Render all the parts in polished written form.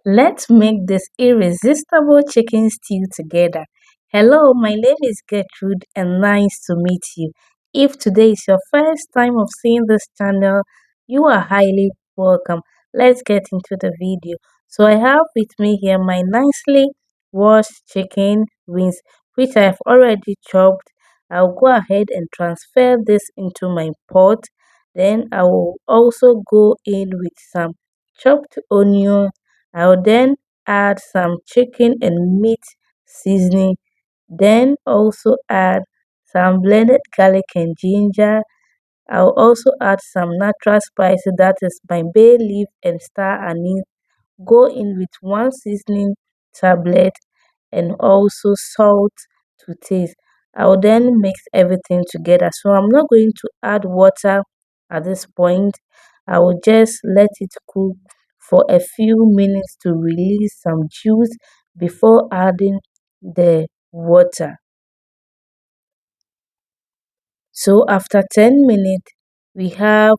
Let's make this irresistible chicken stew together. Hello, my name is Gertrude and nice to meet you. If today is your first time of seeing this channel, you are highly welcome. Let's get into the video. So I have with me here my nicely washed chicken wings, which I have already chopped. I'll go ahead and transfer this into my pot. Then I will also go in with some chopped onion. I'll then add some chicken and meat seasoning, then also add some blended garlic and ginger. I'll also add some natural spices, that is my bay leaf and star anise. Go in with one seasoning tablet and also salt to taste. I will then mix everything together. So I'm not going to add water at this point. I will just let it cook for a few minutes to release some juice before adding the water. So after 10 minutes, we have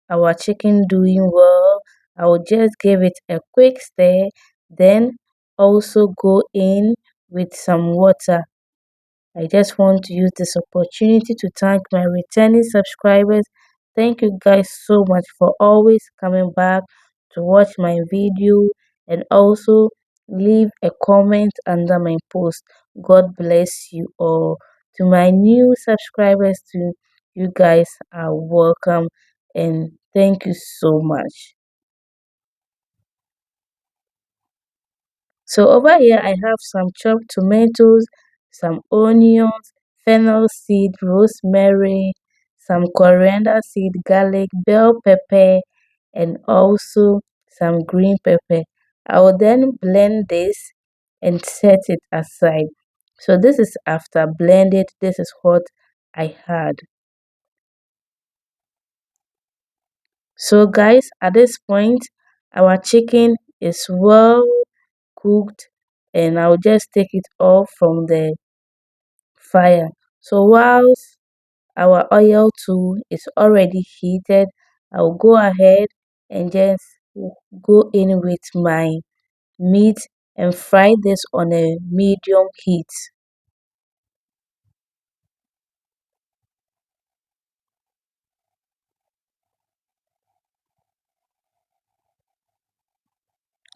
our chicken doing well. I will just give it a quick stir, then also go in with some water. I just want to use this opportunity to thank my returning subscribers. Thank you guys so much for always coming back to watch my video and also leave a comment under my post. God bless you all. To my new subscribers too, you guys are welcome and thank you so much. So over here I have some chopped tomatoes, some onions, fennel seed, rosemary, some coriander seed, garlic, bell pepper, and also some green pepper. I will then blend this and set it aside. So this is after blended, this is what I had. So guys, at this point, our chicken is well cooked and I'll just take it off from the fire. So whilst our oil too is already heated, I'll go ahead and just go in with my meat and fry this on a medium heat.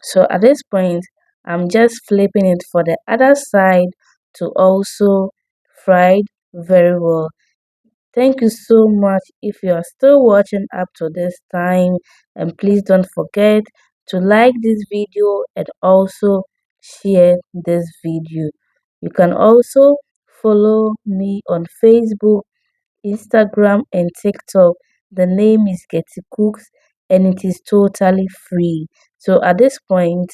So at this point, I'm just flipping it for the other side to also fry it very well. Thank you so much if you are still watching up to this time, and please don't forget to like this video and also share this video. You can also follow me on Facebook, Instagram and TikTok. The name is Getty Cooks and it is totally free. So at this point,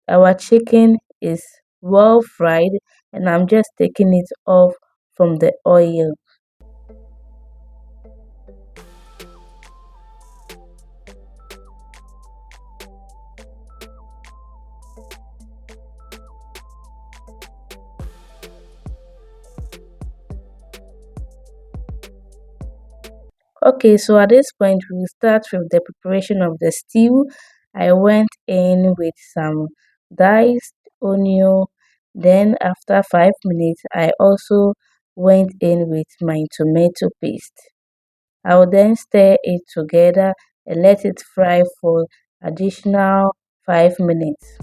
our chicken is well fried and I'm just taking it off from the oil. Okay, so at this point, we'll start with the preparation of the stew. I went in with some diced onion. Then after 5 minutes, I also went in with my tomato paste. I will then stir it together and let it fry for additional 5 minutes.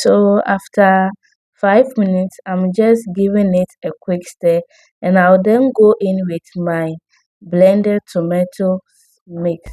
So after 5 minutes, I'm just giving it a quick stir and I'll then go in with my blended tomato mix.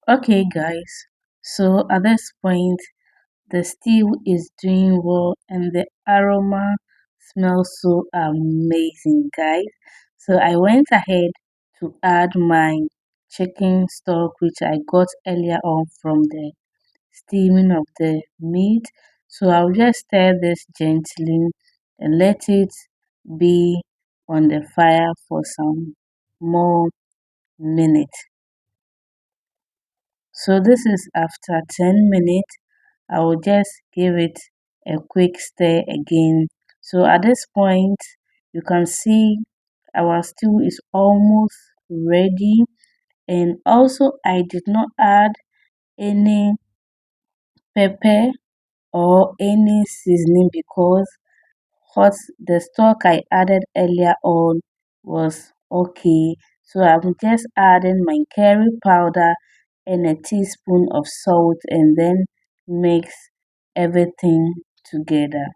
Okay, guys, so at this point, the stew is doing well and the aroma smells so amazing, guys. So I went ahead to add my chicken stock, which I got earlier on from the steaming of the meat. So I'll just stir this gently and let it be on the fire for some more minutes. So this is after 10 minutes. I will just give it a quick stir again. So at this point, you can see our stew is almost ready. And also, I did not add any pepper or any seasoning because hot the stock I added earlier on was okay. So I'm just adding my curry powder and a teaspoon of salt and then mix everything together.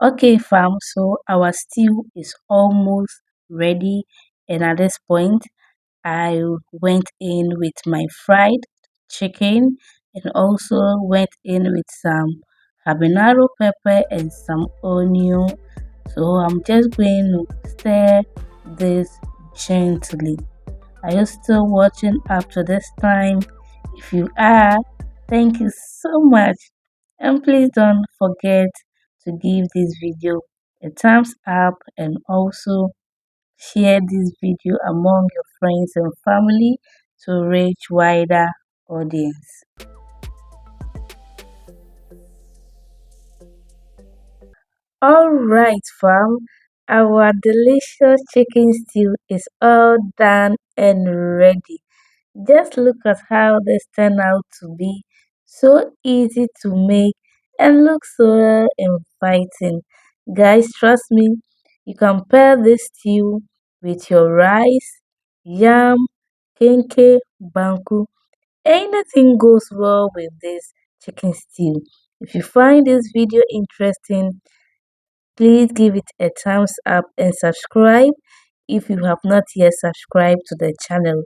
Okay, fam, so our stew is almost ready, and at this point, I went in with my fried chicken and also went in with some habanero pepper and some onion. So I'm just going to stir this gently. Are you still watching up to this time? If you are, thank you so much. And please don't forget to give this video a thumbs up and also share this video among your friends and family to reach wider audience. All right, fam. Our delicious chicken stew is all done and ready. Just look at how this turned out to be. So easy to make and looks so inviting. Guys, trust me, you can pair this stew with your rice, yam, kenke, banku. Anything goes well with this chicken stew. If you find this video interesting, please give it a thumbs up and subscribe if you have not yet subscribed to the channel.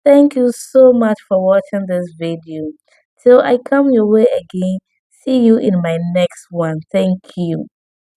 Thank you so much for watching this video. Till I come your way again, see you in my next one. Thank you.